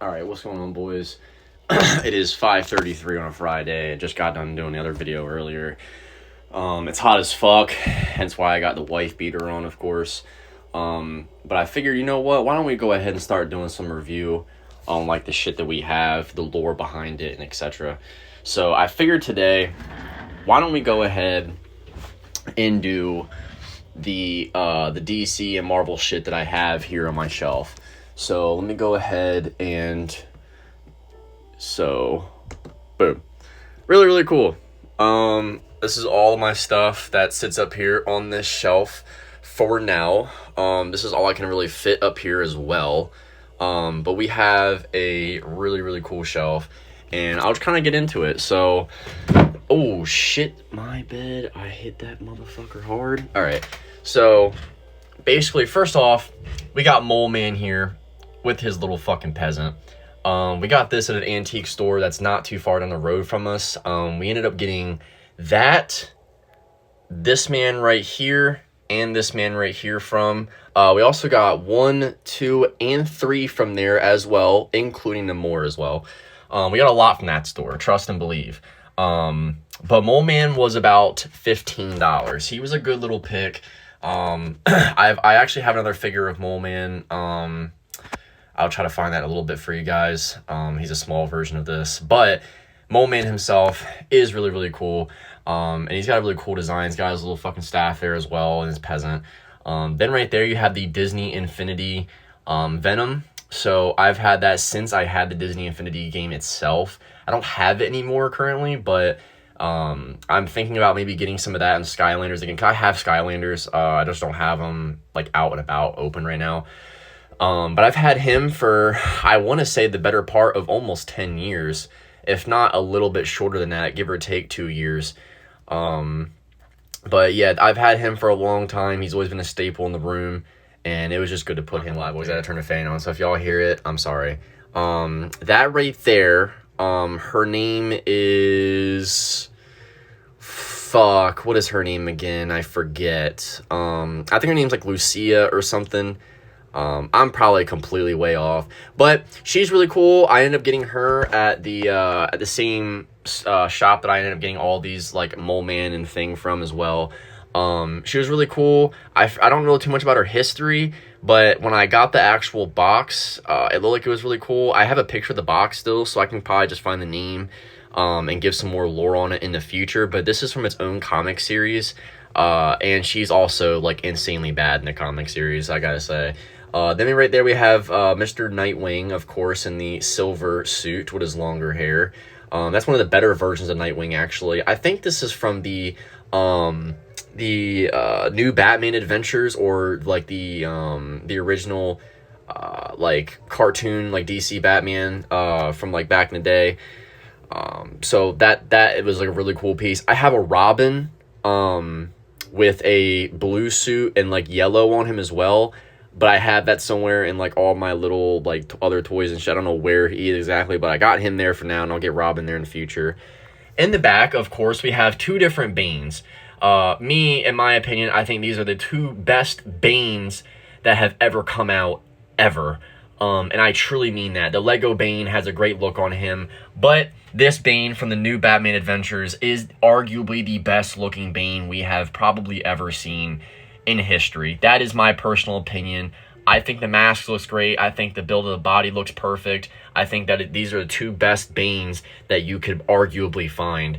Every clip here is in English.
Alright, what's going on, boys? It is 5:33 on a Friday. I just got done doing the other video earlier. It's hot as fuck, hence why I got the wife beater on, of course. But I figured, you know what? Why don't we go ahead and start doing some review on, like, the shit that we have, the lore behind it, and etc. So I figured today, why don't we go ahead and do the DC and Marvel shit that I have here on my shelf. So let me go ahead and boom. Really cool. This is all of my stuff that sits up here on this shelf for now. This is all I can really fit up here as well. But we have a really cool shelf, and I'll just kind of get into it. So, oh shit, my bad. I hit that motherfucker hard. All right. So, basically, first off, we got Mole Man here with his little fucking peasant. We got this at an antique store that's not too far down the road from us. We ended up getting that, this man right here, and this man right here from. We also got 1, 2, and 3 from there as well, including the more as well. We got a lot from that store, trust and believe. But Mole Man was about $15. He was a good little pick. I actually have another figure of Mole Man. I'll try to find that a little bit for you guys. He's a small version of this, but Mole Man himself is really cool. And he's got a really cool design. He's got his little fucking staff there as well, and his peasant. Then right there you have the Disney Infinity Venom. So I've had that since I had the Disney Infinity game itself. I don't have it anymore currently, but I'm thinking about maybe getting some of that in Skylanders again. 'Cause I have Skylanders. I just don't have them like out and about open right now. But I've had him for, I want to say, the better part of almost 10 years, if not a little bit shorter than that, give or take 2 years. But yeah, I've had him for a long time. He's always been a staple in the room, and it was just good to put him live. Boys, I had to turn the fan on, so if y'all hear it, I'm sorry. That right there, her name is, fuck, what is her name again? I forget. I think her name's like Lucia or something. I'm probably completely way off, but she's really cool. I ended up getting her at the same shop that I ended up getting all these like Mole Man and thing from as well. She was really cool. I don't know too much about her history, but when I got the actual box, it looked like it was really cool. I have a picture of the box still, so I can probably just find the name and give some more lore on it in the future. But this is from its own comic series, and she's also like insanely bad in the comic series, I gotta say. Then right there we have Mr. Nightwing, of course, in the silver suit with his longer hair. That's one of the better versions of Nightwing, actually. I think this is from the new Batman Adventures, or like the original like cartoon, like DC Batman from like back in the day. So that it was like a really cool piece. I have a Robin with a blue suit and like yellow on him as well. But I have that somewhere in like all my little like other toys and shit. I don't know where he is exactly, but I got him there for now, and I'll get Robin there in the future. In the back, of course, we have 2 different Banes. Me, in my opinion, I think these are the 2 best Banes that have ever come out, ever. And I truly mean that. The Lego Bane has a great look on him, but this Bane from the new Batman Adventures is arguably the best looking Bane we have probably ever seen in history. That is my personal opinion. I think the mask looks great. I think the build of the body looks perfect. I think that these are the 2 best Banes that you could arguably find.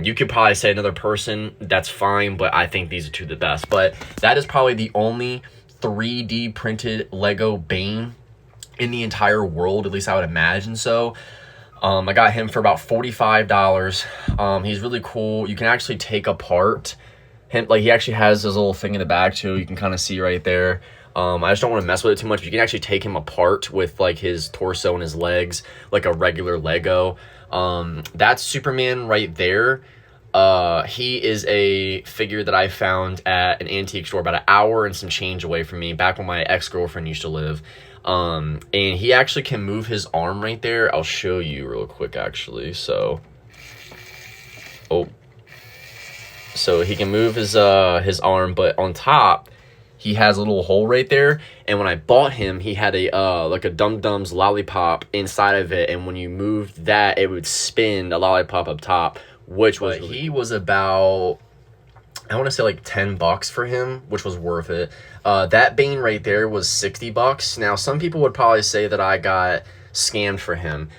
You could probably say another person, that's fine, but I think these are 2 of the best. But that is probably the only 3D printed Lego Bane in the entire world, at least I would imagine so. I got him for about $45. He's really cool. You can actually take apart him, like he actually has this little thing in the back too, you can kind of see right there. I just don't want to mess with it too much. You can actually take him apart with like his torso and his legs like a regular Lego. That's Superman right there. He is a figure that I found at an antique store about an hour and some change away from me, back when my ex-girlfriend used to live. And he actually can move his arm right there. I'll show you real quick actually. So he can move his arm, but on top he has a little hole right there, and when I bought him, he had a like a Dum Dums lollipop inside of it, and when you moved that, it would spin a lollipop up top, which was really he cool. Was about, I want to say like $10 for him, which was worth it. That Bane right there was $60. Now, some people would probably say that I got scammed for him.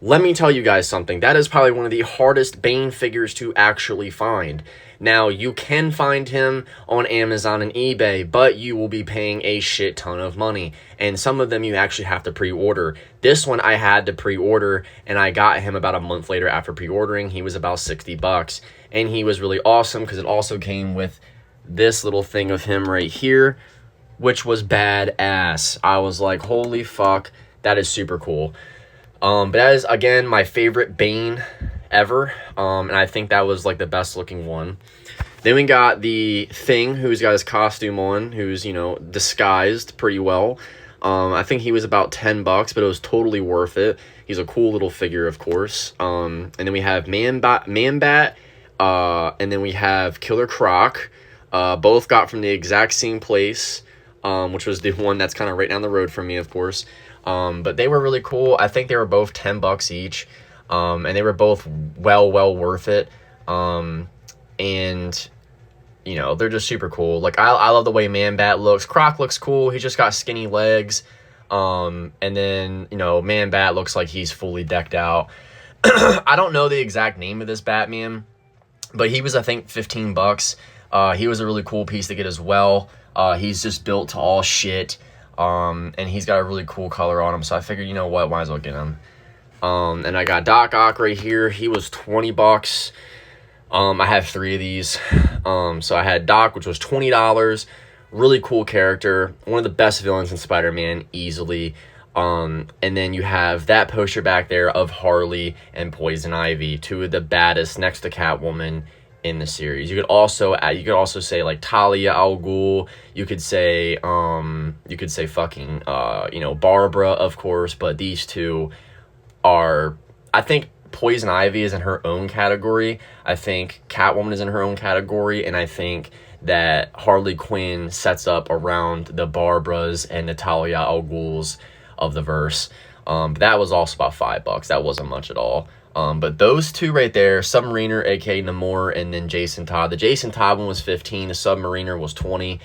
Let me tell you guys something. That is probably one of the hardest Bane figures to actually find. Now, you can find him on Amazon and eBay, but you will be paying a shit ton of money. And some of them you actually have to pre-order. This one I had to pre-order, and I got him about a month later after pre-ordering. He was about $60. And he was really awesome because it also came with this little thing of him right here, which was badass. I was like, holy fuck, that is super cool. But that is, again, my favorite Bane ever, and I think that was like the best looking one. Then we got the Thing, who's got his costume on, who's, you know, disguised pretty well. I think he was about $10, but it was totally worth it. He's a cool little figure, of course. And then we have Man-Bat, and then we have Killer Croc. Both got from the exact same place, which was the one that's kind of right down the road from me, of course. But they were really cool. I think they were both $10 each. And they were both well worth it. And, you know, they're just super cool. Like, I love the way Man-Bat looks. Croc looks cool. He's just got skinny legs. And then, you know, Man-Bat looks like he's fully decked out. I don't know the exact name of this Batman, but he was, I think, $15. He was a really cool piece to get as well. He's just built to all shit. And he's got a really cool color on him. So I figured, you know what, might as well get him. And I got Doc Ock right here. He was $20. I have 3 of these. So I had Doc, which was $20. Really cool character. One of the best villains in Spider-Man, easily. And then you have that poster back there of Harley and Poison Ivy, 2 of the baddest next to Catwoman in the series. You could also say like Talia al Ghul. You could say fucking you know, Barbara, of course, but these 2 are, I think Poison Ivy is in her own category. I think Catwoman is in her own category, and I think that Harley Quinn sets up around the Barbaras and the Talia al Ghuls of the verse. But that was also about $5. That wasn't much at all. But those 2 right there, Submariner, aka Namor, and then Jason Todd. The Jason Todd one was $15. The Submariner was $20.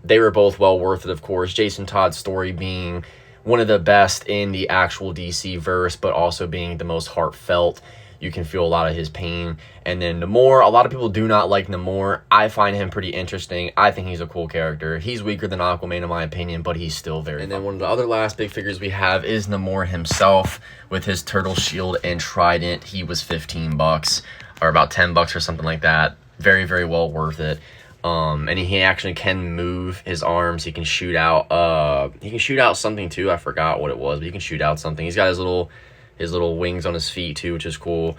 They were both well worth it, of course. Jason Todd's story being one of the best in the actual DC verse, but also being the most heartfelt. You can feel a lot of his pain. And then Namor, a lot of people do not like Namor. I find him pretty interesting. I think he's a cool character. He's weaker than Aquaman in my opinion, but he's still very fun. Then one of the other last big figures we have is Namor himself with his turtle shield and trident. He was $15 or about $10 or something like that. Very well worth it. And he actually can move his arms. He can shoot out something too. I forgot what it was, but he can shoot out something. He's got his little wings on his feet too, which is cool.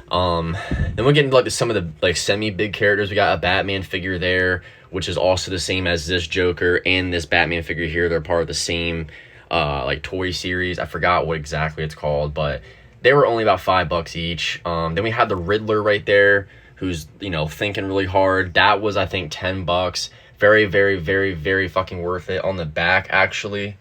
Then we're getting like some of the like semi big characters. We got a Batman figure there, which is also the same as this Joker and this Batman figure here. They're part of the same like toy series. I forgot what exactly it's called, but they were only about $5 each. Then we had the Riddler right there, who's, you know, thinking really hard. That was, I think, $10. Very fucking worth it. On the back, actually,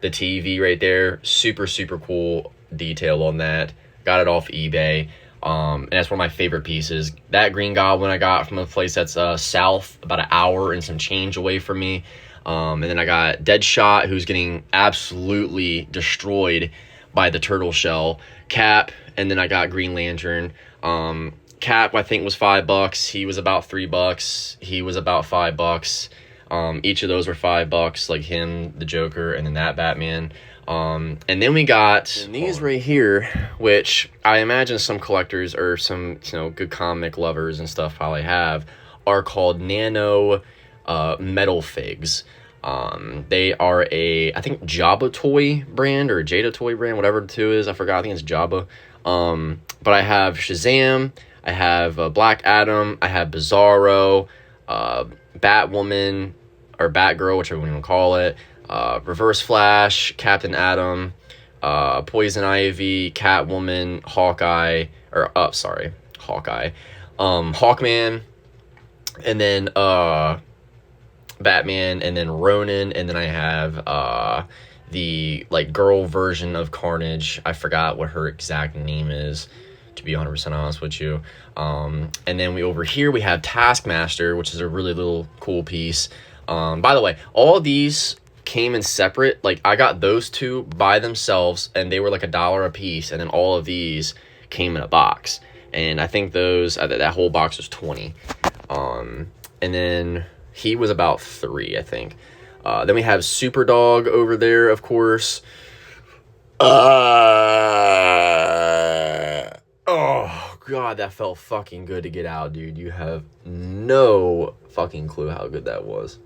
the TV right there, super cool detail on that. Got it off eBay. And that's one of my favorite pieces. That Green Goblin I got from a place that's south, about an hour and some change away from me. And then I got Deadshot, who's getting absolutely destroyed by the turtle shell. Cap, and then I got Green Lantern. Cap, I think, was $5. He was about $3. He was about $5. Each of those were $5, like him, the Joker, and then that Batman. And then we got these right here, which I imagine some collectors or some, you know, good comic lovers and stuff probably have, are called Nano Metal Figs. They are I think Jabba toy brand or Jada toy brand, whatever the 2 is. I forgot. I think it's Jabba. But I have Shazam. I have Black Adam. I have Bizarro, Batwoman, or Batgirl, whichever one you want to call it. Reverse Flash, Captain Atom, Poison Ivy, Catwoman, Hawkeye, Hawkman, and then Batman, and then Ronin, and then I have the like girl version of Carnage. I forgot what her exact name is, to be 100% honest with you. And then over here we have Taskmaster, which is a really little cool piece. By the way, all these came in separate. Like, I got those two by themselves, and they were like $1 a piece, and then all of these came in a box. And I think those that whole box was 20. And then he was about 3, I think. Then we have Superdog over there, of course. Oh god, that felt fucking good to get out, dude. You have no fucking clue how good that was.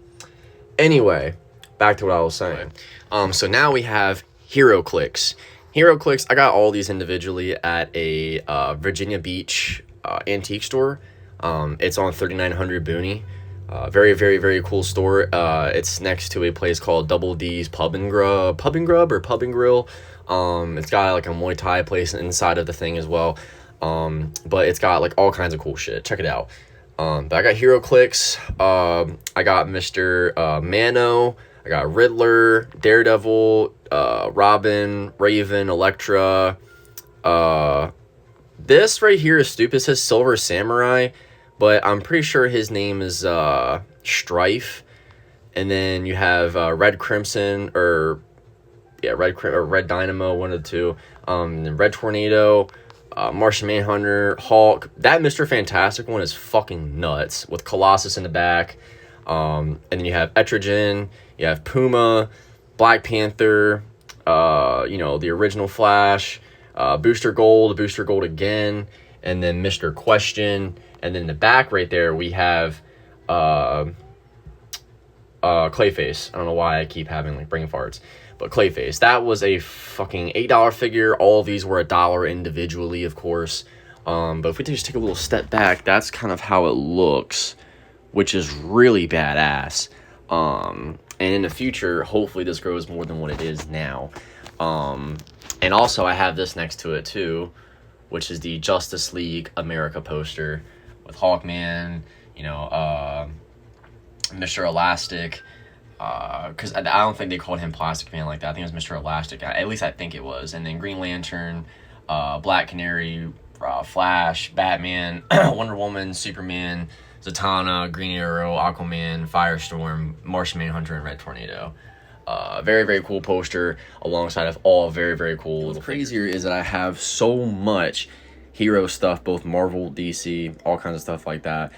Anyway, back to what I was saying. So now we have HeroClix. HeroClix, I got all these individually at a Virginia Beach antique store. It's on 3900 Booney. Very, very, very cool store. It's next to a place called Double D's Pub and Grill. It's got like a Muay Thai place inside of the thing as well. But it's got like all kinds of cool shit. Check it out. But I got HeroClix. I got Mr. Mano. I got Riddler, Daredevil, Robin, Raven, Elektra. This right here is stupid. It says Silver Samurai, but I'm pretty sure his name is Strife. And then you have Red Crimson, or Red Dynamo, one of the two. And Red Tornado, Martian Manhunter, Hulk. That Mr. Fantastic one is fucking nuts with Colossus in the back. And then you have Etrigan, you have Puma, Black Panther, the original Flash, Booster Gold again, and then Mr. Question. And then in the back right there, we have Clayface. I don't know why I keep having like brain farts, but Clayface. That was a fucking $8 figure. All of these were $1 individually, of course. But if we just take a little step back, that's kind of how it looks, which is really badass. And in the future, hopefully this grows more than what it is now. And also I have this next to it too, which is the Justice League America poster with Hawkman, Mr. Elastic, because I don't think they called him Plastic Man like that. I think it was Mr. Elastic. At least I think it was. And then Green Lantern, Black Canary, Flash, Batman, Wonder Woman, Superman, Zatanna, Green Arrow, Aquaman, Firestorm, Martian Manhunter, and Red Tornado. Very, very cool poster alongside of all very, very cool. What's crazier is that I have so much hero stuff, both Marvel, DC, all kinds of stuff like that.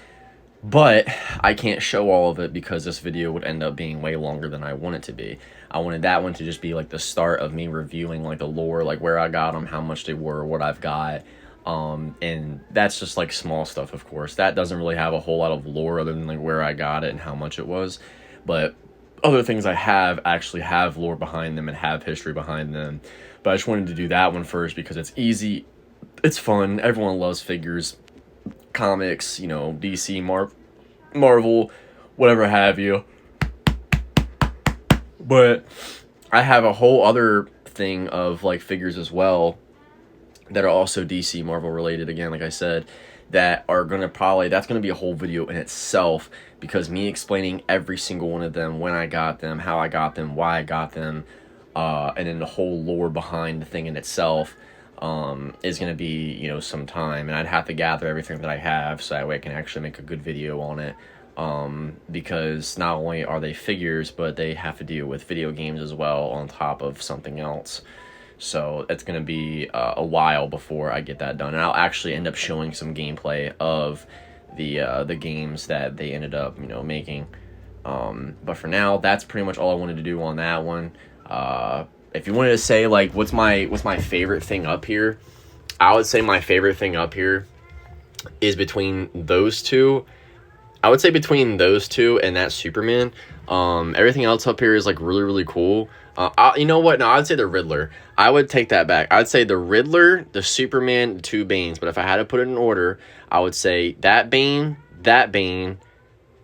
But I can't show all of it because this video would end up being way longer than I want it to be. I wanted that one to just be like the start of me reviewing like the lore, like where I got them, how much they were, what I've got. And that's just like small stuff, of course. That doesn't really have a whole lot of lore other than like where I got it and how much it was. But other things I have actually have lore behind them and have history behind them. But I just wanted to do that one first because it's easy, it's fun, everyone loves figures, comics, DC, Marvel, whatever have you. But I have a whole other thing of like figures as well that are also DC, Marvel related, again, like I said, that are going to that's going to be a whole video in itself, because me explaining every single one of them, when I got them, how I got them, why I got them, and then the whole lore behind the thing in itself, is going to be, some time, and I'd have to gather everything that I have so that way I can actually make a good video on it, because not only are they figures, but they have to deal with video games as well on top of something else. So it's going to be a while before I get that done. And I'll actually end up showing some gameplay of the games that they ended up, making. But for now, that's pretty much all I wanted to do on that one. If you wanted to say, like, what's my favorite thing up here, I would say my favorite thing up here is between those two. I would say between those two and that Superman. Everything else up here is, like, really, really cool. You know what? No, I would say the Riddler. I would take that back. I would say the Riddler, the Superman, the two Banes. But if I had to put it in order, I would say that Bane,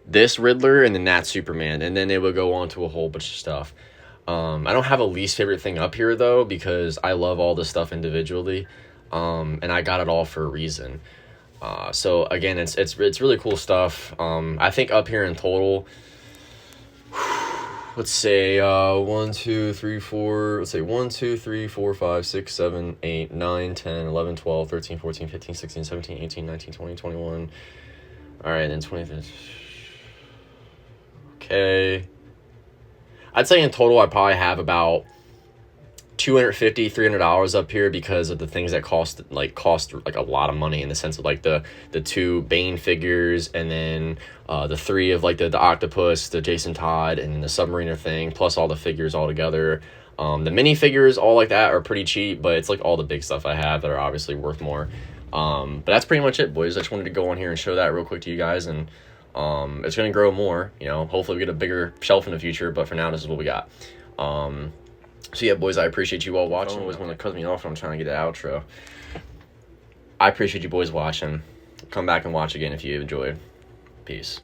this Riddler, and then that Superman. And then it would go on to a whole bunch of stuff. I don't have a least favorite thing up here, though, because I love all this stuff individually. And I got it all for a reason. So, again, it's really cool stuff. I think up here in total, let's say 1 2 3 4, let's say 1 2 3 4 5 6 7 8 9 10 11 12 13 14 15 16 17 18 19 20 21. All right, then 20. Okay, I'd say in total I probably have about $250-$300 up here because of the things that cost like a lot of money, in the sense of like the two Bane figures, and then the three of like the octopus, the Jason Todd, and the submariner thing, plus all the figures all together. The mini figures, all like that, are pretty cheap, but it's like all the big stuff I have that are obviously worth more. But that's pretty much it, boys. I just wanted to go on here and show that real quick to you guys, and it's gonna grow more. You know, hopefully we get a bigger shelf in the future, but for now this is what we got. So yeah, boys, I appreciate you all watching. Always want to cut me off when I'm trying to get an outro. I appreciate you boys watching. Come back and watch again if you enjoyed. Peace.